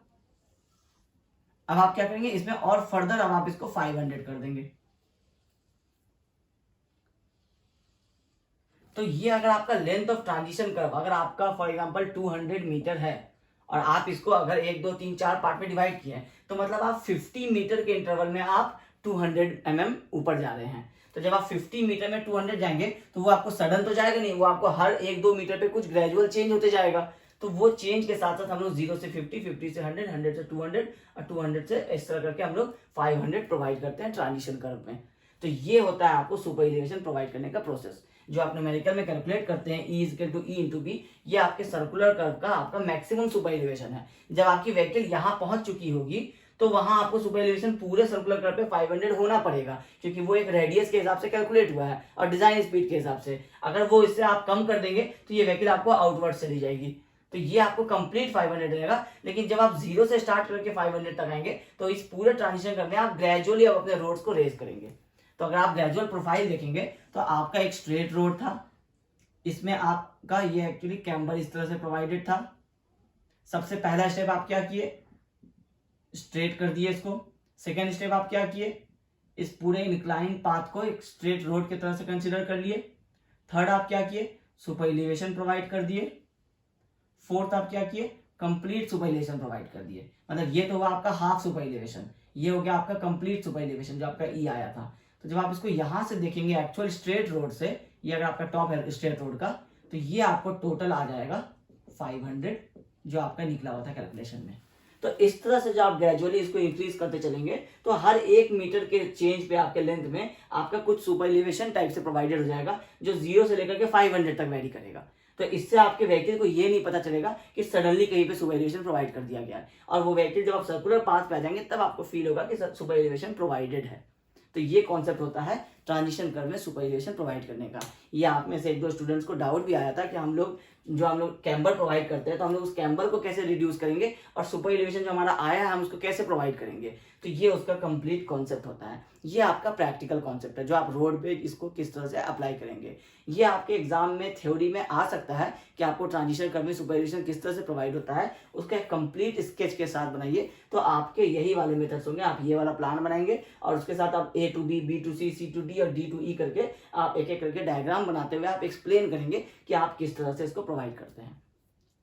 अब आप क्या करेंगे इसमें और फर्दर अब आप इसको 500 कर देंगे। तो ये अगर आपका लेंथ ऑफ ट्रांजिशन कर्व अगर आपका फॉर एग्जांपल 200 मीटर है और आप इसको अगर 1 2 3 4 पार्ट में डिवाइड किए हैं तो मतलब आप 50 मीटर के इंटरवल में आप 200 mm ऊपर जा रहे हैं। तो जब आप 50 मीटर में 200 जाएंगे तो वो आपको सडन तो जाएगा नहीं, वो आपको हर 1-2 मीटर पे कुछ ग्रेजुअल चेंज होते जाएगा। तो वो चेंज के साथ साथ हम लोग 0 से 50, 50 से 100, 100 से 200 और 200 से इस तरह करके हम लोग 500 प्रोवाइड करते हैं ट्रांजिशन कर्व में। तो ये होता है आपको सुपर एलिवेशन प्रोवाइड करने का प्रोसेस, जो आप न्यूमेरिकल में कैलकुलेट करते हैं E equal to E into B. ये आपके सर्कुलर कर्व का आपका मैक्सिमम सुपर एलिवेशन है। जब आपकी व्हीकल यहाँ पहुंच चुकी होगी तो वहां आपको सुपर एलिवेशन पूरे सर्कुलर कर्व पे 500 होना पड़ेगा, क्योंकि वो एक रेडियस के हिसाब से कैलकुलेट हुआ है और डिजाइन स्पीड के हिसाब से। अगर वो इससे आप कम कर देंगे तो ये व्हीकल आपको आउटवर्ड चली जाएगी। तो ये आपको कंप्लीट 500 रहेगा। लेकिन जब आप 0 से स्टार्ट करके 500 तक आएंगे तो इस पूरे ट्रांजिशन करने आप ग्रेजुअली अब अपने रोड्स को रेज करेंगे। तो अगर आप ग्रेजुअल प्रोफाइल देखेंगे तो आपका एक स्ट्रेट रोड था, इसमें आपका ये एक्चुअली कैम्बर इस तरह से प्रोवाइडेड था। सबसे पहला स्टेप आप क्या किए, स्ट्रेट कर दिए इसको। सेकेंड स्टेप आप क्या किए, इस पूरे इंक्लाइन पाथ को एक स्ट्रेट रोड की तरह से कंसिडर कर लिए। थर्ड आप क्या किए, सुपर एलिवेशन प्रोवाइड कर दिए। फोर्थ आप क्या किए, कंप्लीट सुपर एलिवेशन प्रोवाइड कर दिए। मतलब ये तो हुआ आपका हाफ सुपर एलिवेशन, ये हो गया आपका कंप्लीट सुपर एलिवेशन जो आपका ई आया था। तो जब आप इसको यहां से देखेंगे एक्चुअल स्ट्रेट रोड से, ये अगर आपका टॉप है स्ट्रेट रोड का, तो ये आपको टोटल आ जाएगा 500 जो आपका निकला हुआ था कैलकुलेशन में। तो इस तरह से जब आप ग्रेजुअली इसको इंक्रीज करते चलेंगे तो हर 1 मीटर के चेंज पे आपके लेंथ में आपका कुछ सुपर एलिवेशन टाइप से प्रोवाइडेड हो जाएगा, जो 0 से लेकर के 500 तक वेरी करेगा। तो इससे आपके व्हीकल को ये नहीं पता चलेगा कि सडनली कहीं पे सुपर एलिवेशन प्रोवाइड कर दिया गया है, और वो व्हीकल जब आप सर्कुलर पाथ पे आ जाएंगे तब आपको फील होगा कि सुपर एलिवेशन प्रोवाइडेड है। तो ये कॉन्सेप्ट होता है ट्रांजिशन कर्व में सुपर एलिवेशन प्रोवाइड करने का। ये आप में से 1-2 स्टूडेंट्स को डाउट भी आया था कि हम लोग कैम्बर प्रोवाइड करते हैं तो हम लोग उस कैम्बर को कैसे रिड्यूस करेंगे और सुपर एलिवेशन जो हमारा आया है हम उसको कैसे प्रोवाइड करेंगे। तो ये उसका कंप्लीट कॉन्सेप्ट होता है। ये आपका प्रैक्टिकल कॉन्सेप्ट है जो आप रोड पे इसको किस तरह से अप्लाई करेंगे। ये आपके एग्जाम में थ्योरी में आ सकता है कि आपको ट्रांजिशन कर्व में सुपर एलिवेशन किस तरह से प्रोवाइड होता है, उसका एक कंप्लीट स्केच के साथ बनाइए। तो आपके यही वाले मेथड्स होंगे, आप ये वाला प्लान बनाएंगे और उसके साथ आप A to B, B to C, C to D और D to E करके आप एक एक करके डायग्राम बनाते हुए आप एक्सप्लेन करेंगे कि आप किस तरह से इसको प्रोवाइड करते हैं।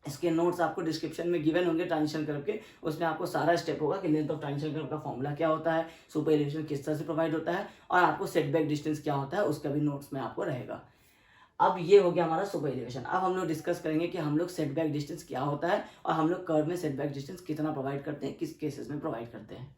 इसके नोट्स आपको डिस्क्रिप्शन में गिवन होंगे ट्रांजिशन कर्व के, उसमें आपको सारा स्टेप होगा कि लेंथ ऑफ ट्रांजिशन कर्व का फॉर्मूला क्या होता है, सुपर एलिवेशन किस तरह से प्रोवाइड होता है और आपको सेटबैक डिस्टेंस क्या होता है उसका भी नोट्स में आपको रहेगा। अब ये हो गया हमारा सुपर एलिवेशन। अब हम लोग डिस्कस करेंगे कि हम लोग सेटबैक डिस्टेंस क्या होता है और हम लोग कर्व में सेटबैक डिस्टेंस कितना प्रोवाइड करते हैं, किस केसेस में प्रोवाइड करते हैं।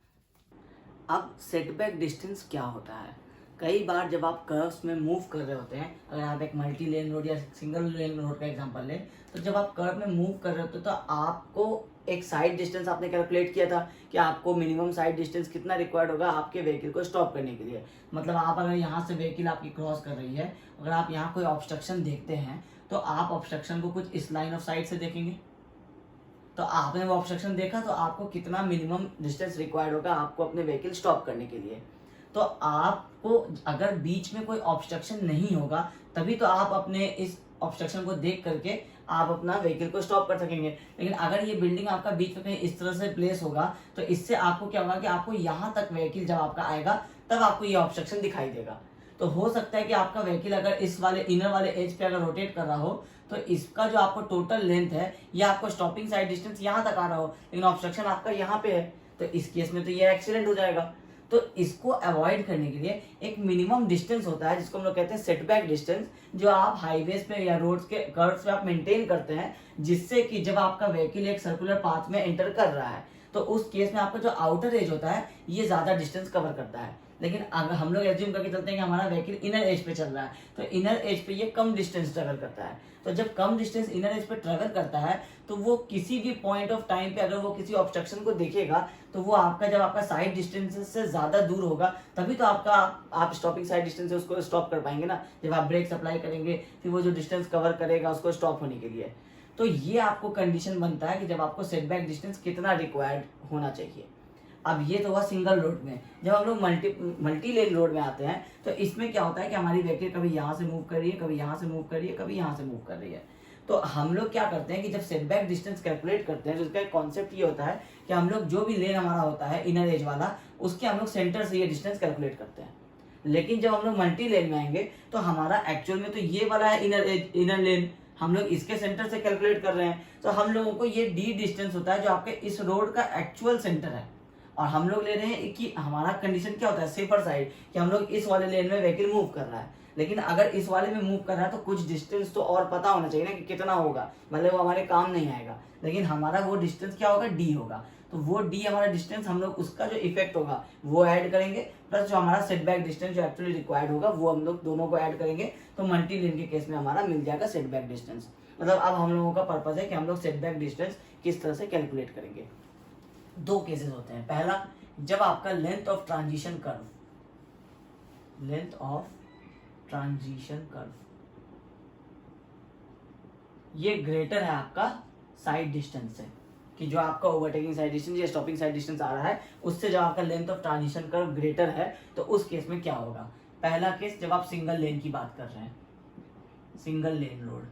अब सेटबैक डिस्टेंस क्या होता है, कई बार जब आप कर्व्स में मूव कर रहे होते हैं, अगर आप एक मल्टी लेन रोड या सिंगल लेन रोड का एग्जांपल लें, तो जब आप कर्व में मूव कर रहे होते हैं तो आपको एक साइड डिस्टेंस आपने कैलकुलेट किया था कि आपको मिनिमम साइड डिस्टेंस कितना रिक्वायर्ड होगा आपके व्हीकल को स्टॉप करने के लिए। मतलब आप अगर यहाँ से व्हीकल आपकी क्रॉस कर रही है, अगर आप यहाँ कोई ऑब्स्ट्रक्शन देखते हैं तो आप ऑब्स्ट्रक्शन को कुछ इस लाइन ऑफ साइट से देखेंगे। तो आपने वो ऑब्स्ट्रक्शन देखा तो आपको कितना मिनिमम डिस्टेंस रिक्वायर्ड होगा आपको अपने व्हीकल स्टॉप करने के लिए। तो आपको अगर बीच में कोई ऑब्स्ट्रक्शन नहीं होगा तभी तो आप अपने इस ऑब्स्ट्रक्शन को देख करके आप अपना व्हीकल को स्टॉप कर सकेंगे। लेकिन अगर ये बिल्डिंग आपका बीच में कहीं इस तरह से प्लेस होगा तो इससे आपको क्या होगा कि आपको यहाँ तक व्हीकल जब आपका आएगा तब आपको ये ऑब्स्ट्रक्शन दिखाई देगा। तो हो सकता है कि आपका व्हीकल अगर इस वाले इनर वाले एज पे अगर रोटेट कर रहा हो तो इसका जो आपको टोटल लेंथ है या आपको स्टॉपिंग साइड डिस्टेंस यहाँ तक आ रहा हो, लेकिन ऑब्स्ट्रक्शन आपका यहाँ पे है, तो इस केस में तो ये एक्सीडेंट हो जाएगा। तो इसको अवॉइड करने के लिए एक मिनिमम डिस्टेंस होता है जिसको हम लोग कहते हैं सेटबैक डिस्टेंस, जो आप हाईवेज पे या रोड्स के कर्व्स पे आप मेंटेन करते हैं, जिससे कि जब आपका व्हीकल एक सर्कुलर पाथ में एंटर कर रहा है तो उस केस में आपका जो आउटर एज होता है ये ज्यादा डिस्टेंस कवर करता है। लेकिन अगर हम लोग एज्यूम करके चलते हैं कि हमारा व्हीकल इनर एज पे चल रहा है तो इनर एज पे ये कम डिस्टेंस ट्रेवल करता है। तो जब कम डिस्टेंस इनर एज पे ट्रेवल करता है तो वो किसी भी पॉइंट ऑफ टाइम पे अगर वो किसी ऑब्स्ट्रक्शन को देखेगा तो वो आपका जब आपका साइड डिस्टेंस से ज्यादा दूर होगा तभी तो आप स्टॉपिंग साइड डिस्टेंस से उसको स्टॉप कर पाएंगे ना। जब आप ब्रेक अप्लाई करेंगे फिर वो जो डिस्टेंस कवर करेगा उसको स्टॉप होने के लिए। तो ये आपको कंडीशन बनता है कि जब आपको सेटबैक डिस्टेंस कितना रिक्वायर्ड होना चाहिए। अब ये तो हुआ सिंगल रोड में। जब हम लोग मल्टी लेन रोड में आते हैं तो इसमें क्या होता है कि हमारी व्हीकल कभी यहाँ से मूव कर रही है, कभी यहाँ से मूव कर रही है, कभी यहाँ से मूव कर रही है। तो हम लोग क्या करते हैं कि जब सेटबैक डिस्टेंस कैलकुलेट करते हैं तो उसका एक कॉन्सेप्ट ये होता है कि हम लोग जो भी लेन हमारा होता है इनर एज वाला उसके हम लोग सेंटर से ये डिस्टेंस कैलकुलेट करते हैं। लेकिन जब हम लोग मल्टी लेन में आएंगे तो हमारा एक्चुअल में तो ये वाला है इनर लेन, हम लोग इसके सेंटर से कैलकुलेट कर रहे हैं। तो हम लोगों को ये डी डिस्टेंस होता है जो आपके इस रोड का एक्चुअल सेंटर है, और हम लोग ले रहे हैं कि हमारा कंडीशन क्या होता है सेफर साइड, कि हम लोग इस वाले लेन में व्हीकल मूव कर रहा है। लेकिन अगर इस वाले में मूव कर रहा है तो कुछ डिस्टेंस तो और पता होना चाहिए ना कि कितना होगा, मतलब वो हमारे काम नहीं आएगा। लेकिन हमारा वो डिस्टेंस क्या होगा, डी होगा। तो वो डी हमारा डिस्टेंस हम लोग उसका जो इफेक्ट होगा वो ऐड करेंगे, प्लस जो हमारा सेटबैक डिस्टेंस जो एक्चुअली रिक्वायर्ड होगा वो हम लोग दोनों को ऐड करेंगे। तो मल्टी लेन के केस में हमारा मिल जाएगा सेटबैक डिस्टेंस। मतलब अब हम लोगों का पर्पज है कि हम लोग सेटबैक डिस्टेंस किस तरह से कैलकुलेट करेंगे। दो केसेस होते हैं। पहला, जब आपका लेंथ ऑफ ट्रांजिशन कर्व ये ग्रेटर है आपका साइड डिस्टेंस से, कि जो आपका ओवरटेकिंग साइड डिस्टेंस या स्टॉपिंग साइड डिस्टेंस आ रहा है उससे जब आपका length of transition curve greater है तो उस केस में क्या होगा। पहला केस, जब आप सिंगल लेन की बात कर रहे हैं, सिंगल लेन रोड।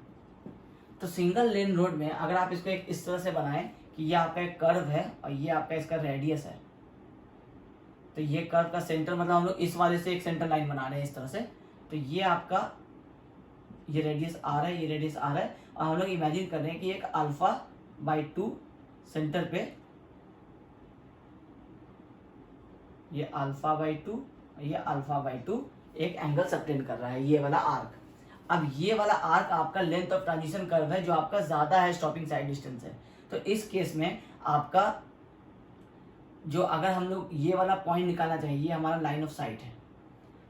तो सिंगल लेन रोड में अगर आप इसको एक इस तरह से बनाएं कि ये आपका एक कर्व है और ये आपका इसका रेडियस है, तो ये कर्व का सेंटर, मतलब हम लोग इस वाले से एक सेंटर लाइन बना रहे हैं इस तरह से, तो ये आपका ये रेडियस आ रहा है, ये रेडियस आ रहा है, और हम लोग इमेजिन कर रहे हैं कि एक α/2 सेंटर पे, ये α/2 ये α/2 एक एंगल सबटेंड कर रहा है, ये वाला आर्क। अब ये वाला आर्क आपका लेंथ ऑफ ट्रांजिशन कर्व है जो आपका ज्यादा है स्टॉपिंग साइड डिस्टेंस है। तो इस केस में आपका जो, अगर हम लोग ये वाला पॉइंट निकालना चाहिए, ये हमारा लाइन ऑफ साइट है,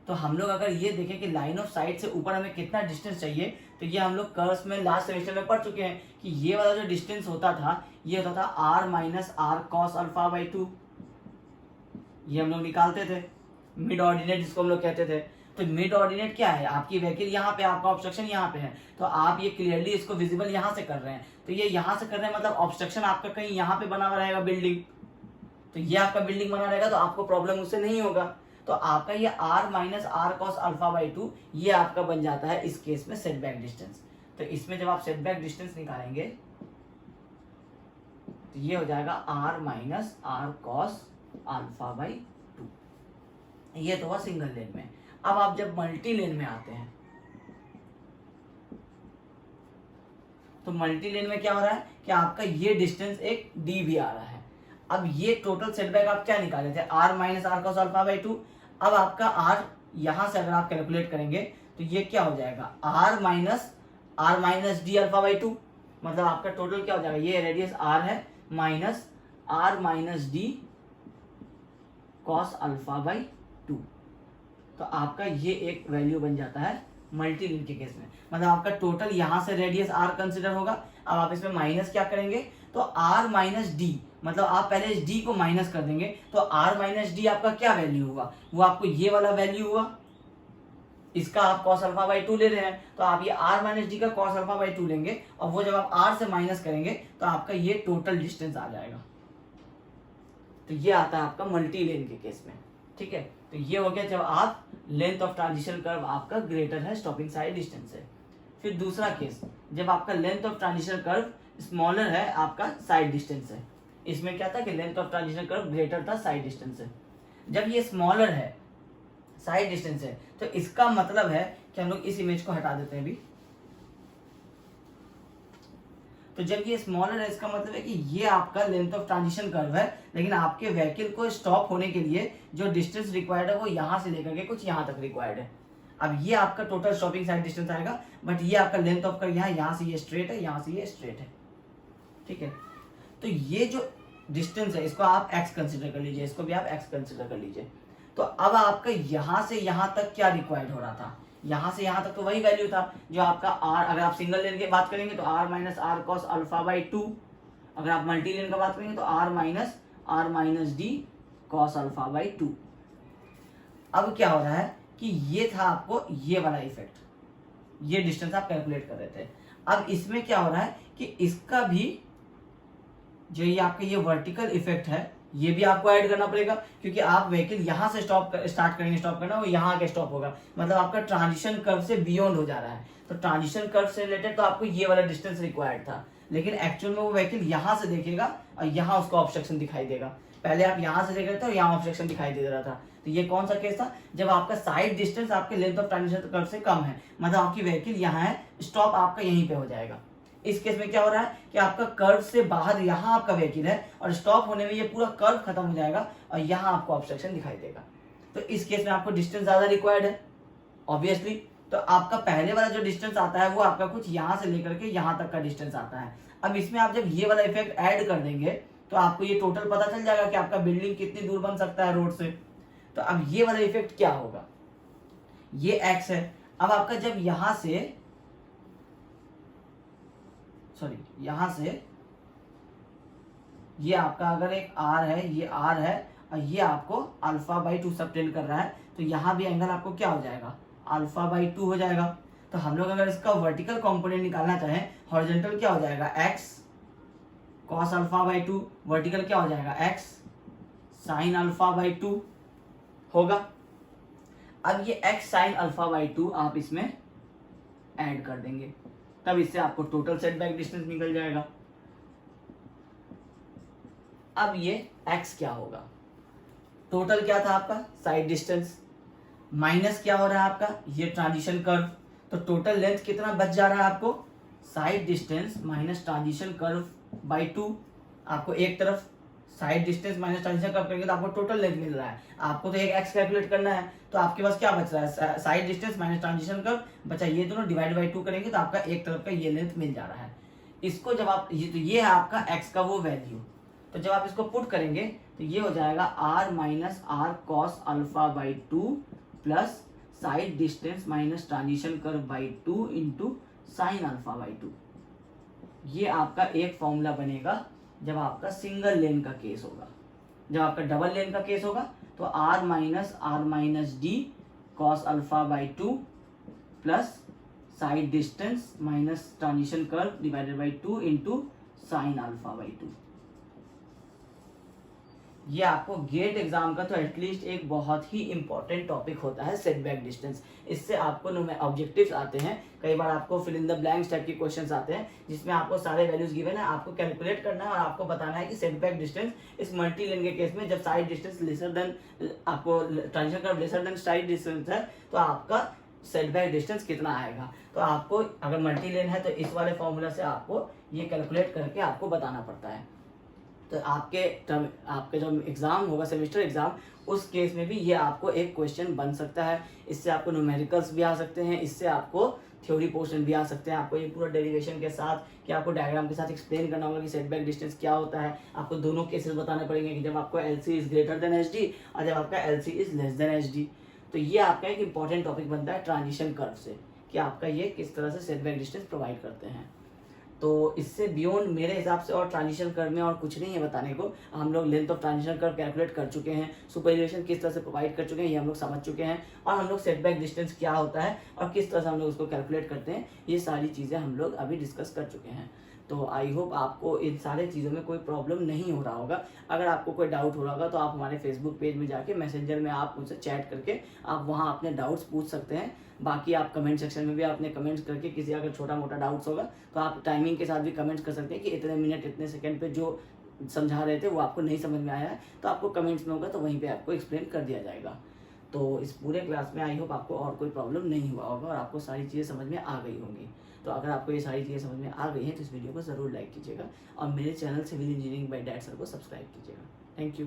तो हम लोग अगर ये देखें कि लाइन ऑफ साइट से ऊपर हमें कितना डिस्टेंस चाहिए, तो ये हम लोग कर्व्स में लास्ट सेमेस्टर में पढ़ चुके हैं कि ये वाला जो डिस्टेंस होता था ये होता था r - r cos α/2। ये हम लोग निकालते थे मिड ऑर्डिनेट जिसको हम लोग कहते थे। तो मिड ऑर्डिनेट क्या है, आपकी व्हीकल यहाँ पे, आपका ऑब्स्ट्रक्शन यहाँ पे है, तो आप ये क्लियरली इसको विजिबल यहाँ से कर रहे हैं, तो ये यहाँ से कर रहे हैं मतलब ऑब्स्ट्रक्शन आपका कहीं यहाँ पे बना हुआ रहेगा बिल्डिंग, तो ये आपका बिल्डिंग बना रहेगा तो आपको प्रॉब्लम उससे नहीं होगा। तो आपका ये r - r cos α/2 ये आपका बन जाता है इस केस में सेटबैक डिस्टेंस। तो इसमें जब आप सेटबैक डिस्टेंस निकालेंगे तो ये हो जाएगा r - r cos α/2। ये तो हुआ सिंगल लेन में। अब आप जब मल्टी लेन में आते हैं तो मल्टी लेन में क्या हो रहा है कि आपका ये डिस्टेंस एक d भी आ रहा है। अब ये टोटल सेटबैक आप क्या निकाले थे, r - r cos α/2। अब आपका r यहां से अगर आप कैलकुलेट करेंगे तो ये क्या हो जाएगा, r - d α/2, मतलब आपका टोटल क्या हो जाएगा, ये रेडियस r है माइनस r - d cos α/2। तो आपका ये एक वैल्यू बन जाता है मल्टी लेन के केस में, मतलब आपका टोटल यहां से रेडियस r कंसिडर होगा। अब आप इसमें माइनस क्या करेंगे, तो r - d, मतलब आप पहले इस d को माइनस कर देंगे तो r - d आपका क्या वैल्यू होगा, वो आपको ये वाला वैल्यू हुआ, इसका आप cos α/2 ले रहे हैं तो आप ये r - d का cos α/2 लेंगे, और वो जब आप r से माइनस करेंगे तो आपका ये टोटल डिस्टेंस आ जाएगा। तो ये आता है आपका मल्टी लेन के केस में, ठीक है। तो ये हो गया जब आप लेंथ ऑफ ट्रांजिशन कर्व आपका ग्रेटर है स्टॉपिंग साइड डिस्टेंस से। फिर दूसरा केस, जब आपका length of transition curve smaller है, आपका साइड डिस्टेंस है। इसमें क्या था कि length of transition curve greater था साइड डिस्टेंस से। जब ये स्मॉलर है, साइड डिस्टेंस है, तो इसका मतलब है कि हम लोग इस इमेज को हटा देते हैं अभी। तो जब ये स्मॉलर है, इसका मतलब है कि ये आपका लेंथ ऑफ ट्रांजिशन कर्व है, लेकिन आपके व्हीकल को स्टॉप होने के लिए जो डिस्टेंस रिक्वायर्ड है वो यहां से लेकर के कुछ यहां तक रिक्वायर्ड है। अब ये आपका टोटल स्टॉपिंग साइड डिस्टेंस आएगा, बट ये आपका लेंथ ऑफ कर्व यहाँ से ये स्ट्रेट है, यहाँ से ये स्ट्रेट है, ठीक है। तो ये जो डिस्टेंस है इसको आप x कंसिडर कर लीजिए, इसको भी आप x कंसिडर कर लीजिए। तो अब आपका यहां से यहां तक क्या रिक्वायर्ड हो रहा था, यहां से यहां तक तो वही वैल्यू था जो आपका r, अगर आप सिंगल लेन की बात करेंगे तो r minus R cos alpha by 2, अगर आप मल्टी लेन का बात करेंगे तो r minus D cos alpha by 2। अब क्या हो रहा है कि ये था आपको ये वाला इफेक्ट, ये डिस्टेंस आप कैलकुलेट कर रहे थे। अब इसमें क्या हो रहा है कि इसका भी जो ये आपका ये वर्टिकल इफेक्ट है ये भी आपको ऐड करना पड़ेगा, क्योंकि आप व्हीकल यहां से स्टार्ट करेंगे, स्टॉप करना वो यहां आके स्टॉप होगा, मतलब आपका ट्रांजिशन कर्व से बियॉन्ड हो जा रहा है। तो ट्रांजिशन कर्व से रिलेटेड तो आपको ये वाला डिस्टेंस रिक्वायर्ड था, लेकिन एक्चुअल में वो व्हीकल यहां से देखेगा और यहाँ उसको ऑब्स्ट्रक्शन दिखाई देगा। पहले आप यहां से देख रहे थे और यहाँ ऑब्स्ट्रक्शन दिखाई दे रहा था। तो ये कौन सा केस था, जब आपका साइड डिस्टेंस आपके लेंथ ऑफ ट्रांजिशन कर्व से कम है, मतलब आपकी व्हीकल यहाँ है, स्टॉप आपका यहीं पे हो जाएगा। इस केस में क्या हो रहा है कि आपका कर्व से बाहर यहाँ आपका व्हीकल है और स्टॉप होने में ये पूरा कर्व खत्म हो जाएगा और यहाँ आपको ऑब्स्ट्रक्शन दिखाई देगा। तो इस केस में आपको डिस्टेंस ज्यादा रिक्वायर्ड है ऑब्वियसली। तो आपका पहले वाला जो डिस्टेंस आता है वो आपका कुछ यहाँ से लेकर के यहाँ तक का डिस्टेंस आता है। अब इसमें आप जब ये वाला इफेक्ट ऐड कर देंगे तो आपको ये टोटल पता चल जाएगा कि आपका बिल्डिंग कितनी दूर बन सकता है रोड से। तो अब ये वाला इफेक्ट क्या होगा, ये एक्स है। अब आपका जब यहां से यहां से ये आपका अगर एक आर है, ये आर है और ये आपको अल्फा बाई 2 सबटेंड कर रहा है, तो यहाँ भी एंगल आपको क्या हो जाएगा, अल्फा बाई 2 हो जाएगा। तो हम लोग अगर इसका वर्टिकल कंपोनेंट निकालना चाहें, हॉरिजॉन्टल क्या हो जाएगा, x cos alpha by 2, vertical क्या हो जाएगा, एक्स साइन अल्फा बाई 2 होगा। अब ये एक्स साइन अल्फा बाई 2 आप इसमें ऐड कर देंगे, तब इससे आपको टोटल सेटबैक डिस्टेंस निकल जाएगा। अब ये x क्या होगा, टोटल क्या था आपका साइड डिस्टेंस, माइनस क्या हो रहा है आपका ये ट्रांजिशन कर्व। तो टोटल लेंथ कितना बच जा रहा है आपको, side distance minus transition curve by 2। आपको एक तरफ side distance minus transition curve करेंगे तो आपको टोटल लेंथ मिल रहा है, आपको तो एक x कैलकुलेट करना है। तो आपके पास क्या बच रहा है, side distance minus transition curve बचा, ये दोनों डिवाइड बाई 2 करेंगे तो आपका एक तरफ का ये लेंथ मिल जा रहा है। इसको जब आप ये है आपका x का वो वैल्यू, तो जब आप इसको पुट करेंगे तो ये हो जाएगा r minus R cos alpha by 2 plus side distance minus transition curve by 2 into sine alpha by 2। ये आपका एक फॉर्मूला बनेगा जब आपका सिंगल लेन का केस होगा। जब आपका डबल लेन का केस होगा तो R minus D cos alpha by 2 plus side distance minus transition curve divided by 2 into sine alpha by 2। ये आपको गेट एग्जाम का तो एटलीस्ट एक बहुत ही इंपॉर्टेंट टॉपिक होता है सेटबैक डिस्टेंस। इससे आपको ऑब्जेक्टिव्स आते हैं, कई बार आपको fill in the blanks type के क्वेश्चंस आते हैं जिसमें आपको सारे वैल्यूज गिवन है, आपको कैलकुलेट करना है और आपको बताना है कि सेटबैक डिस्टेंस इस मल्टी लेन के केस में जब साइड डिस्टेंस लेसर देन आपको transition curve lesser than side distance है तो आपका सेटबैक डिस्टेंस कितना आएगा। तो आपको अगर मल्टी लेन है तो इस वाले फॉर्मूला से आपको ये कैलकुलेट करके आपको बताना पड़ता है। तो आपके जो एग्जाम होगा सेमेस्टर एग्जाम, उस केस में भी ये आपको एक क्वेश्चन बन सकता है। इससे आपको न्यूमेरिकल्स भी आ सकते हैं, इससे आपको थ्योरी पोर्शन भी आ सकते हैं। आपको ये पूरा डेरिवेशन के साथ कि आपको डायग्राम के साथ एक्सप्लेन करना होगा कि सेटबैक डिस्टेंस क्या होता है। आपको दोनों केसेस बताने पड़ेंगे कि जब आपको LC is greater than HD और जब आपका LC is less than HD। तो ये आपका एक इंपॉर्टेंट टॉपिक बनता है ट्रांजिशन कर्व से, कि आपका ये किस तरह से सेटबैक डिस्टेंस प्रोवाइड करते हैं। तो इससे बियॉन्ड मेरे हिसाब से और ट्रांजिशन कर्व में और कुछ नहीं है बताने को। हम लोग length of transition curve calculate कर चुके हैं, सुपरइलिवेशन किस तरह से प्रोवाइड कर चुके हैं ये हम लोग समझ चुके हैं, और हम लोग सेटबैक डिस्टेंस क्या होता है और किस तरह से हम लोग उसको कैलकुलेट करते हैं ये सारी चीज़ें हम लोग अभी डिस्कस कर चुके हैं। तो आई होप आपको इन सारे चीज़ों में कोई प्रॉब्लम नहीं हो रहा होगा। अगर आपको कोई डाउट हो रहा होगा तो आप हमारे फेसबुक पेज में जाके मैसेंजर में आप मुझसे चैट करके आप वहाँ अपने डाउट्स पूछ सकते हैं। बाकी आप कमेंट सेक्शन में भी अपने कमेंट्स करके किसी अगर छोटा मोटा डाउट्स होगा तो आप टाइमिंग के साथ भी कमेंट्स कर सकते हैं कि इतने मिनट इतने सेकंड पे जो समझा रहे थे वो आपको नहीं समझ में आया है, तो आपको कमेंट्स में होगा तो वहीं पे आपको एक्सप्लेन कर दिया जाएगा। तो इस पूरे क्लास में आई होप आपको और कोई प्रॉब्लम नहीं हुआ होगा और आपको सारी चीज़ें समझ में आ गई होंगी। तो अगर आपको ये सारी चीज़ें समझ में आ गई हैं तो इस वीडियो को ज़रूर लाइक कीजिएगा और मेरे channel civil engineering by dad sir को सब्सक्राइब कीजिएगा। Thank you.